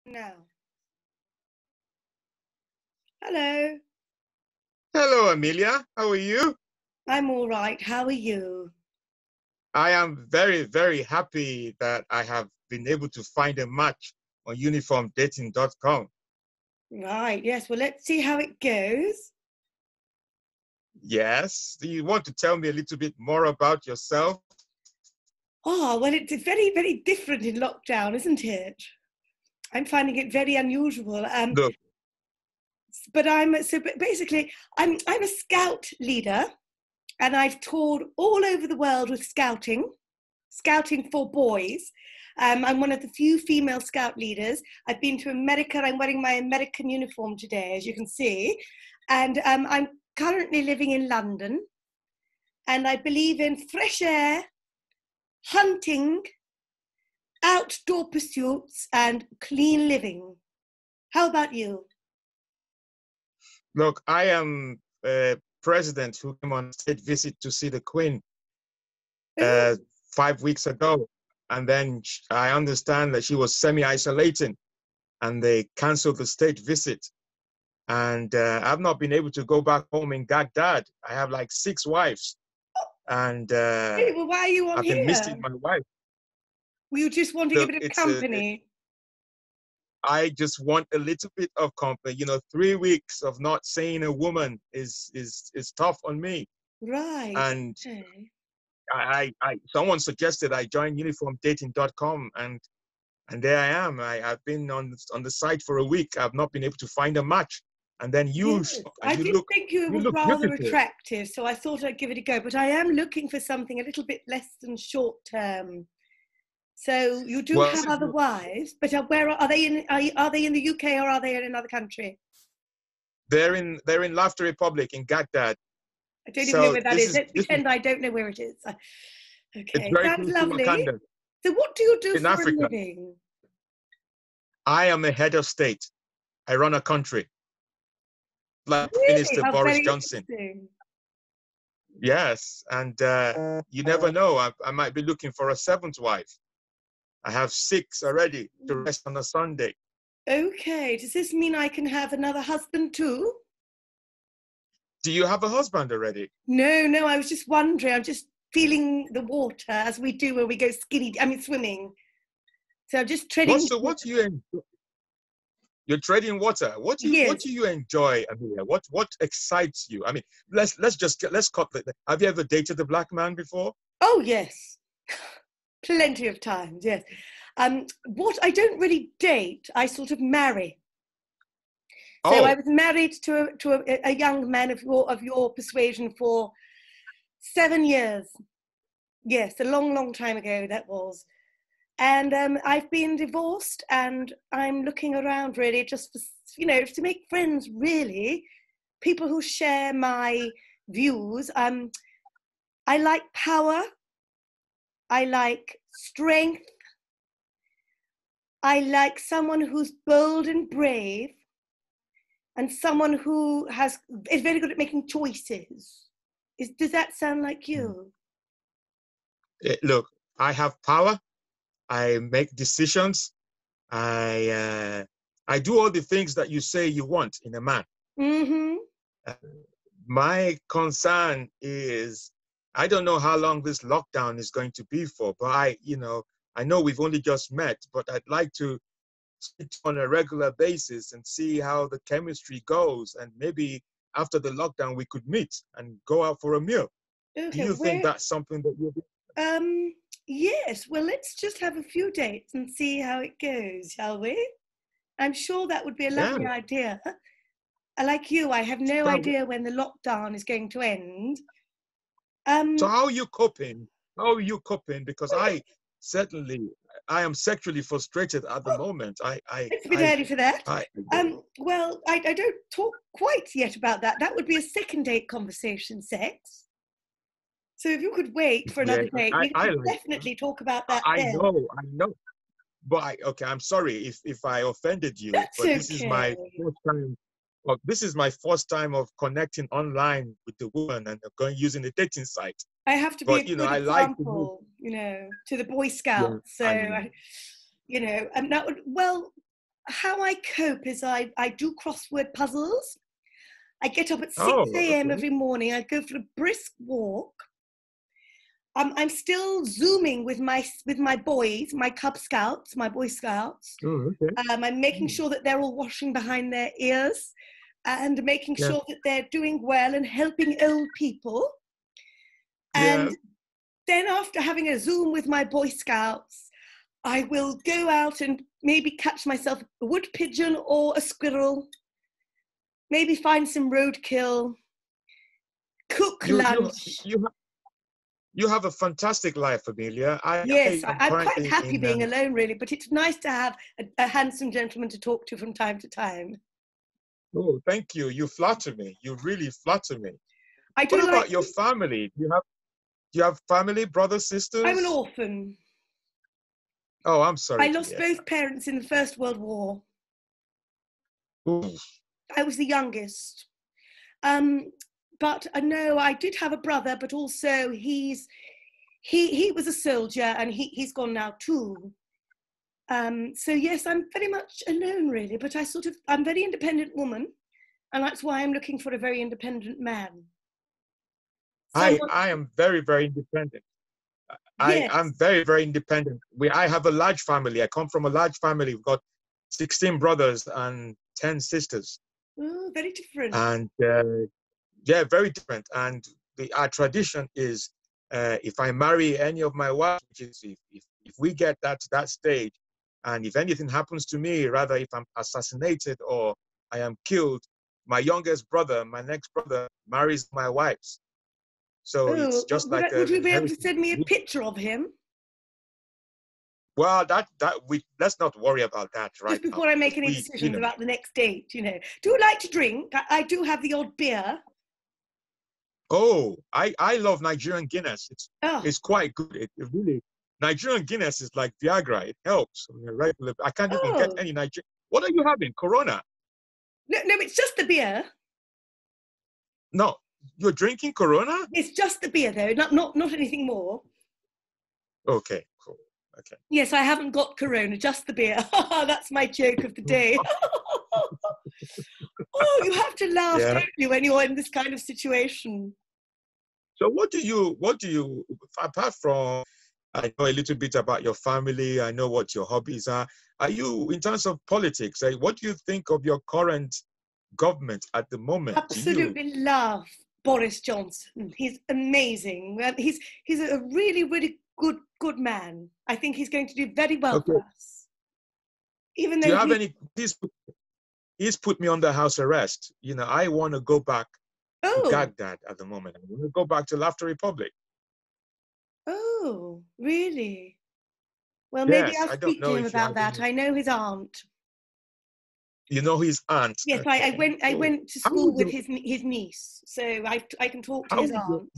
Now. Hello. Hello, Amelia. How are you? I'm all right. How are you? I am very, very happy that I have been able to find a match on uniformdating.com. Right. Yes. Well, let's see how it goes. Yes. Do you want to tell me a little bit more about yourself? Oh, well, it's very, very different in lockdown, isn't it? I'm finding it very unusual. Look, But basically, I'm a scout leader, and I've toured all over the world with scouting for boys. I'm one of the few female scout leaders. I've been to America. I'm wearing my American uniform today, as you can see. And I'm currently living in London. And I believe in fresh air, hunting, outdoor pursuits, and clean living. How about you? look, I am a president who came on a state visit to see the Queen Oh, uh, 5 weeks ago. And then I understand that she was semi-isolating and they canceled the state visit. And I've not been able to go back home in Baghdad. I have like 6 wives, and really? Well, why are you on I've been here? missing my wife. Were you just wanting a Look, bit of company? I just want a little bit of company. 3 weeks of not seeing a woman is tough on me. Right. And Okay. someone suggested I join uniformdating.com, and there I am. I've been on the site for a week. I've not been able to find a match. And then you Yes, show up and I did think you you were look rather beautiful. attractive, so I thought I'd give it a go. But I am looking for something a little bit less than short term. So you do Well, have other wives, but where are they in? Are they in the UK or are they in another country? they're in Laughter Republic in Baghdad. I don't even know So where that this is. is Let's this is pretend I don't know where it is. it's Okay, very sounds close to lovely. Wakanda So what do you do in for a Africa. living? I am a head of state. I run a country like Really? Minister How Boris very Johnson. interesting. Yes, and you never know. I might be looking for a seventh wife. I have 6 already to rest on a Sunday. Okay, does this mean I can have another husband too? Do you have a husband already? No, no, I was just wondering. I'm just feeling the water as we do when we go swimming. So I'm just treading What water. do you enjoy? You're trading water. What Yes. do you enjoy, Amelia? What excites you? I mean, let's cut the. Have you ever dated a black man before? Oh, yes. Plenty of times, yes. What I don't really date, I sort of marry. So I Oh, was married to a young man of your persuasion for 7 years. Yes, a long, long time ago that was. And I've been divorced, and I'm looking around really just for, to make friends, really, people who share my views. I like power. I like strength. I like someone who's bold and brave, and someone who is very good at making choices. Does that sound like you? look, I have power. I make decisions. I do all the things that you say you want in a man. Mm-hmm. Uh, my concern is I don't know how long this lockdown is going to be for, but I know we've only just met, but I'd like to speak on a regular basis and see how the chemistry goes, and maybe after the lockdown we could meet and go out for a meal. Do Okay, you think where? that's something that you'll be? Um, yes. Well, let's just have a few dates and see how it goes, shall we? I'm sure that would be a Yeah. lovely idea. Like you, I have no So, idea when the lockdown is going to end. so Um, how are you coping? How are you coping? Because certainly I am sexually frustrated at the moment. it's a bit early for that. I Well, I don't talk quite yet about that. That would be a second date conversation, sex. So if you could wait for yeah, another date, we I could like that. definitely talk about that I then. know. But okay, I'm sorry if I offended you, That's but this is okay. my first time. Well, this is my first time of connecting online with the woman and going using the dating site. I have to be But a good I like to move. example, to the Boy Yeah, Scouts. So, I know. and that would, well, how I cope is I do crossword puzzles. I get up at 6 Oh, a.m. okay. every morning. I go for a brisk walk. I'm still Zooming with my boys, my Cub Scouts, my Boy Scouts. Oh, okay. I'm making sure that they're all washing behind their ears and making Yeah. sure that they're doing well and helping old people. Yeah. And then after having a Zoom with my Boy Scouts, I will go out and maybe catch myself a wood pigeon or a squirrel, maybe find some roadkill, cook You you lunch. you you have a fantastic life, Amelia. I Yes, am I'm quite currently happy in. being alone, really, but it's nice to have a handsome gentleman to talk to from time to time. Oh, thank you. You flatter me. You really flatter me. I What do like, about your family? Do you have family, brothers, I'm an sisters? orphan. Oh, I'm I sorry to lost hear both parents in the First World War. that. Ooh. I was the youngest. Um, but no, I did have a brother, but also he was a soldier and he's gone now too. So yes, I'm very much alone really, but I'm a very independent woman, and that's why I'm looking for a very independent man. Someone, I am very, very independent. I'm yes, very, very independent. I have a large family. I come from a large family. We've got 16 brothers and 10 sisters. oh, very different. And yeah, very different. And our tradition is if I marry any of my wives, which is if we get that to that stage, and if anything happens to me, rather if I'm assassinated or I am killed, my youngest brother, my next brother, marries my wives. So it's Oh, just like would an you be able to inheritance. send me a picture of him Well, that we let's not worry about that right just now before I make because any we, decisions about the next date? Do you like to drink? I do have the odd beer. oh, I love Nigerian Guinness. It's Oh, it's quite good. It really Nigerian Guinness is like Viagra. It helps on a regular. I can't even get oh, any Nigerian. What are you having? Corona? no, no, it's just the beer. No, you're drinking Corona? It's just the beer though, not anything more. Okay, cool. Okay. Yes, I haven't got Corona, just the beer. That's my joke of the day. Oh, you have to laugh, Yeah. don't you, when you're in this kind of situation? So what do you apart from I know a little bit about your family, I know what your hobbies are. Are you in terms of politics, what do you think of your current government at the moment? Do you Absolutely love Boris Johnson. He's amazing. He's a really, really good man. I think he's going to do very well for okay? us. Even Do you though have he, any he's put me under house arrest. I want to go back to oh, Baghdad at the moment. I want to go back to Laughter Republic. oh, really? Well, maybe Yes, I'll I don't speak to know him if you about have that. any. I know his aunt. You know his aunt. Yes, Okay, I cool. went to How school would with your his niece, so I can talk to how his would your aunt.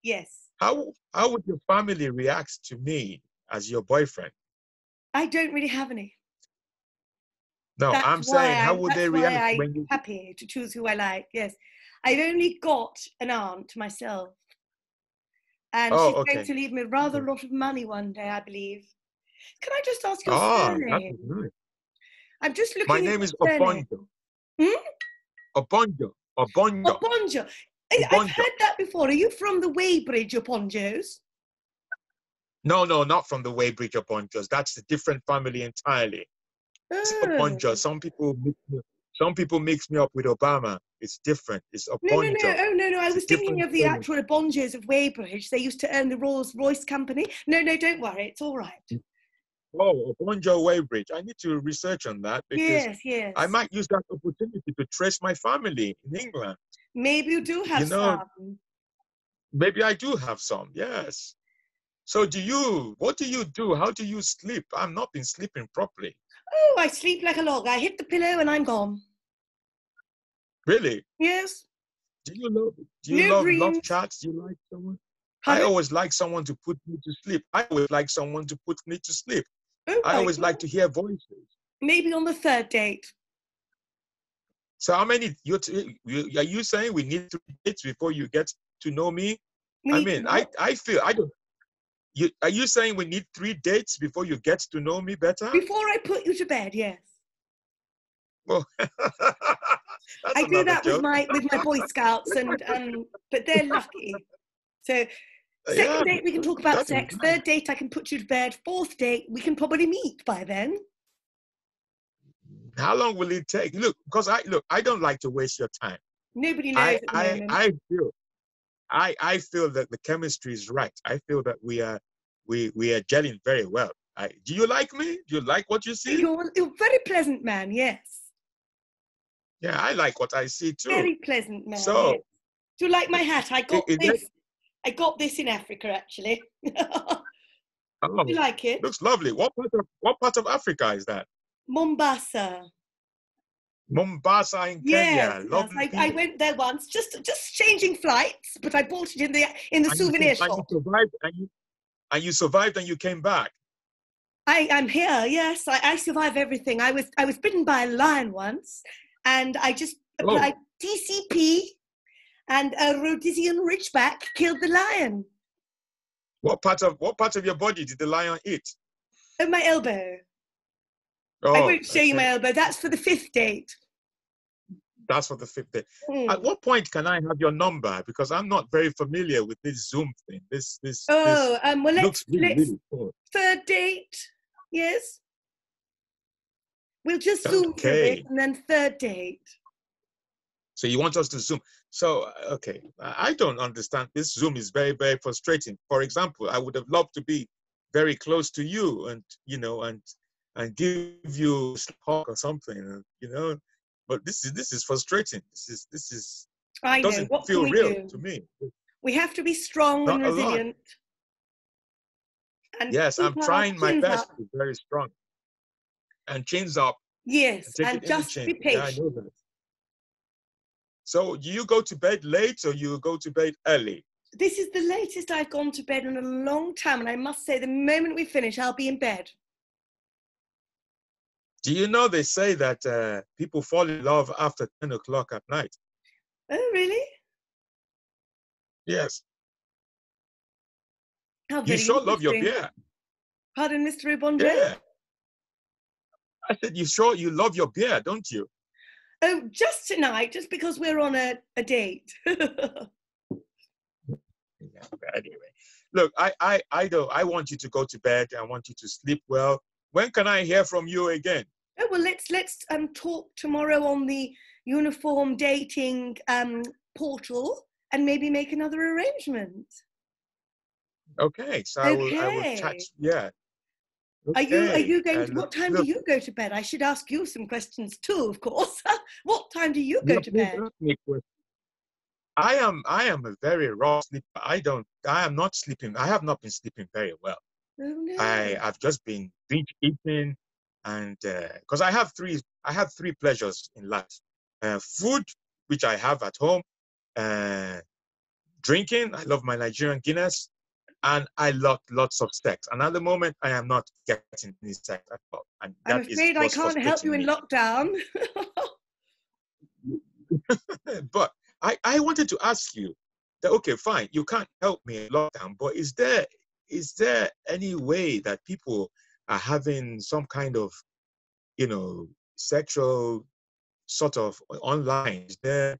Yes, how would your family react to me as your boyfriend? I don't really have any. No, I'm saying how would they That's why react I'm when you? happy to choose who I like. Yes, I've only got an aunt myself, and Oh, she's going okay. to leave me rather Okay. a lot of money one day, I believe. Can I just ask your Ah, that is surname? nice. I'm just My looking at name your is surname. Obonjo. Hmm? Obonjo. Obonjo. Oponjo. I've Obonjo. heard that before. Are you from the Weybridge Oponjos? No, no, not from the Weybridge Obonjos. That's a different family entirely. It's Obonjo. Oh. Some people mix me up with Obama. It's different. It's No, no, no. Obonjo. Oh, no, no. I It's a was thinking different of the spelling. actual Bonjos of Weybridge. They used to own the Rolls Royce company. No, no, don't worry. It's all right. Oh, Obonjo Weybridge. I need to research on that because Yes, I yes. might use that opportunity to trace my family in England. Maybe you do You have know, some. maybe I do have some. Yes. So what do you do? How do you sleep? I've not been sleeping properly. Oh, I sleep like a log. I hit the pillow and I'm gone. Really? Yes. Do you love do you No love dreams. chats? Do you like someone? I Pardon? always like someone to put me to sleep. I always like someone to put me to sleep. Oh, I right. always like Well, to hear voices. maybe on the third date. So how many are you saying we need 3 dates before you get to know me? We I need to mean, I what? I feel I don't. Are you saying we need 3 dates before you get to know me better? Before I put you to bed, yes. Well, that's I do another that with joke. my Boy Scouts, and but they're lucky. So Yeah, second date we can talk about that is sex. nice. Third date I can put you to bed. Fourth date we can probably meet by then. How long will it take? Look, because I don't like to waste your time. Nobody knows at the moment. I feel that the chemistry is right. I feel that we are gelling very well. Do you like me? Do you like what you see? You're a very pleasant man, yes. Yeah, I like what I see too. Very pleasant man, yes. So, Do you like my hat? I got is this. I got this in Africa, actually. Do you like it? Looks lovely. What part of Africa is that? Mombasa. Mombasa in Yes, Kenya. yes. Lovely. I went there once, just changing flights, but I bought it in the souvenir shop. And you survived and you came back. I'm here, yes. I survive everything. I was bitten by a lion once, and I just applied TCP, and a Rhodesian Ridgeback killed the lion. What part of your body did the lion eat? Oh, my elbow. Oh, I won't show you my elbow. That's for the fifth date. That's for the fifth date. At what point can I have your number? Because I'm not very familiar with this Zoom thing. Well, looks really cool. Third date, yes. We'll just Zoom for a bit, and then third date. So you want us to Zoom? So, okay, I don't understand. This Zoom is very, very frustrating. For example, I would have loved to be very close to you and, and give you a hug or something, But this is frustrating. This is I know. Doesn't What feel can we real do? to me. We have to be strong and resilient. And yes, I'm trying my best to be very strong. And chins up. Yes, and just be patient. Yeah, I know that. So do you go to bed late or you go to bed early? This is the latest I've gone to bed in a long time, and I must say the moment we finish, I'll be in bed. Do you know they say that people fall in love after 10 o'clock at night? Oh, really? Yes. How you sure love your beer. Pardon, Mr. Obonjo? Yeah. I said, you love your beer, don't you? Oh, just tonight, just because we're on a date. Yeah, anyway, look, I want you to go to bed. I want you to sleep well. When can I hear from you again? Oh, well, let's talk tomorrow on the uniform dating portal and maybe make another arrangement. Okay, so I will chat. Yeah. Okay. Are you going to, what time do you go to bed? I should ask you some questions too, of course. What time do you go to bed? I am a very raw sleeper. I am not sleeping. I have not been sleeping very well. Oh, no. I've just been binge eating, and because I have three pleasures in life: food, which I have at home, drinking. I love my Nigerian Guinness, and I love lots of sex. And at the moment, I am not getting any sex at all. And I'm afraid I can't help you in lockdown. But I wanted to ask you that, okay, fine, you can't help me in lockdown, but is there any way that people are having some kind of, sexual sort of online? Is there,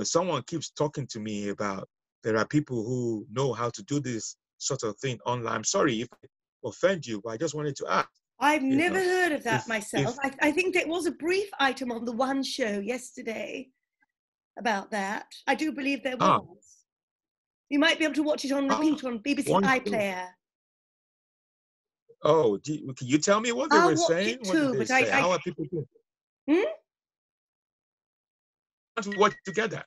someone keeps talking to me about there are people who know how to do this sort of thing online. I'm sorry if I offend you, but I just wanted to ask. I've never heard of that myself. I think there was a brief item on the One show yesterday about that. I do believe there was. You might be able to watch it on repeat on BBC iPlayer. Oh, can you tell me what they were saying? What did they say? How are people doing? Can't we watch it together?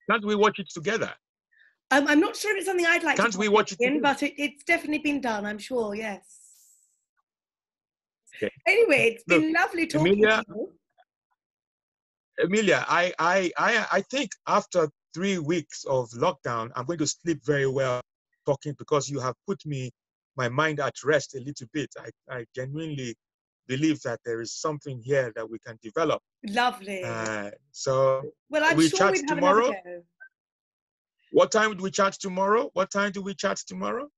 Can't we watch it together? I'm not sure if it's something I'd like to watch it in, but it's definitely been done, I'm sure, yes. Okay. Anyway, it's been lovely talking to you. Amelia, I think after 3 weeks of lockdown, I'm going to sleep very well talking, because you have put my mind at rest a little bit. I genuinely believe that there is something here that we can develop. Lovely. So well, I'm we sure chat we'd tomorrow. Have another go. What time do we chat tomorrow?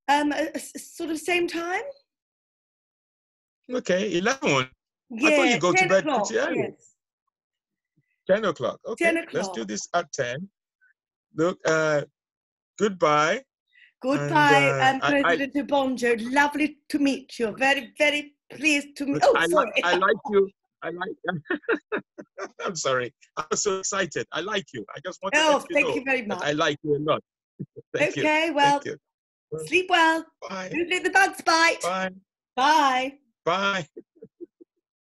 Sort of same time. Okay, 11. I thought you Yeah, go to 10 bed o'clock, pretty early. yes. 10 o'clock. Okay, 10 let's do o'clock. this at 10. Look, goodbye. And Goodbye, I President Obonjo. Lovely to meet you. Very, very pleased to meet. Oh, sorry. I like you. I like. I'm sorry. I was so excited. I like you. I just want to let Oh, you thank know you very that much. I like you a lot. Thank you. Okay, Thank well, you. sleep well. Bye. Don't let the bugs bite. Bye. Bye. Bye.